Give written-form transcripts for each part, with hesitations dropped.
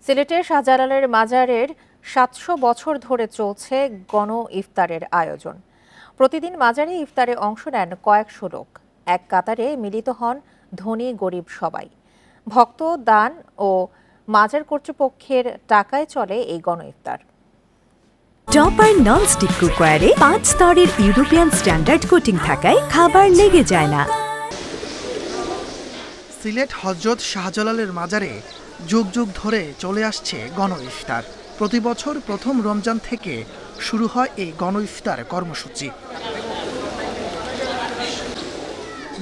সিলেটের শাহজালালের মাজারের ৭০০ বছর ধরে চলছে গণ ইফতারের আয়োজন। প্রতিদিন মাজারে ইফতারে অংশ নেন কয়েকশো লোক। এক কাতারে মিলিত হন ধনী গরিব সবাই। ভক্ত, দান ও মাজার কর্তৃপক্ষের টাকায় চলে এই গণ ইফতার। টপার ননস্টিক কুকওয়্যারে ৫ স্তরের ইউরোপিয়ান স্ট্যান্ডার্ড কোটিং থাকায় খাবার লেগে যায় না। সিলেট হযরত শাহজালালের মাজারে যুগ যুগ ধরে চলে আসছে গণ ইফতার। প্রতি বছর প্রথম রমজান থেকে শুরু হয় এই গণ ইফতার কর্মসূচি।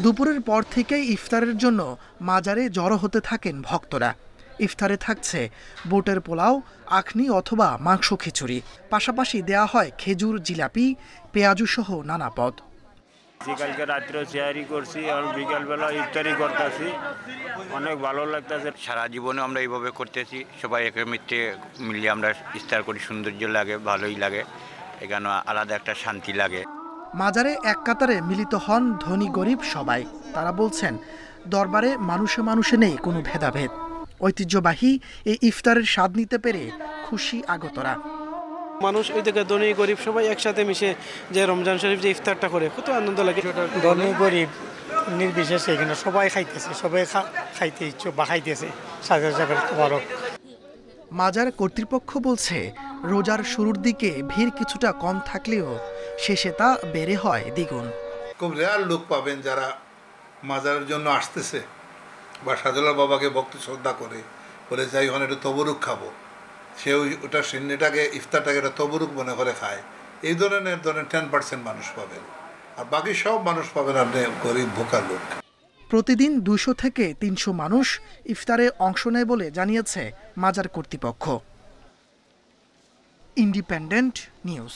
দুপুরের পর থেকেই ইফতারের জন্য মাজারে জড়ো হতে থাকেন ভক্তরা। ইফতারে থাকছে বুটের পোলাও, আখনি অথবা মাংস খিচুড়ি, পাশাপাশি দেয়া হয় খেজুর, জিলাপি, পেঁয়াজু সহ নানা পদ। কালকে রাত্রে শেয়ারি করছি, আর বিকালবেলা ইফতারি করতেছি, অনেক ভালো লাগতেছে। সারা জীবনে আমরা এইভাবে করতেছি, সবাই একে মিত্রে মিলিয়ে আমরা ইফতার করি, সৌন্দর্য লাগে, ভালোই লাগে, এখানে আলাদা একটা শান্তি লাগে। মাজারে এক কাতারে মিলিত হন ধনী গরিব সবাই। তারা বলছেন, দরবারে মানুষে মানুষে নেই কোনো ভেদাভেদ। ঐতিহ্যবাহী এই ইফতারের স্বাদ নিতে পেরে খুশি আগতরা। মানুষ ওই থেকে ধনী গরিব সবাই একসাথে মিশে যে রমজান শরীফ যে ইফতারটা করে কত আনন্দ লাগে। ধনী গরিব নির্বিশেষে এখানে সবাই খাইতেছে, সবাই খাইতে ইচ্ছুক বা খাইতেছে। মাজার কর্তৃপক্ষ বলছে, রোজার শুরুর দিকে ভিড় কিছুটা কম থাকলেও শেষে তা বেড়ে হয় দ্বিগুণ। খুব রেয়ার লোক পাবেন যারা মাজারের জন্য আসতেছে বা শাহজালাল বাবাকে ভক্তি শ্রদ্ধা করে বলে যাই ওখানে একটু তবরুক খাবো, সে ওটা সিন্নিটাকে ইফতারটাকে একটা তবরুক মনে করে খায়। এই ধরনের 10% মানুষ পাবেন, আর বাকি সব মানুষ পাবেন আপনি গরিব ভোকা লোক। প্রতিদিন ২০০ থেকে ৩০০ মানুষ ইফতারে অংশ নেয় বলে জানিয়েছে মাজার কর্তৃপক্ষ। Independent news.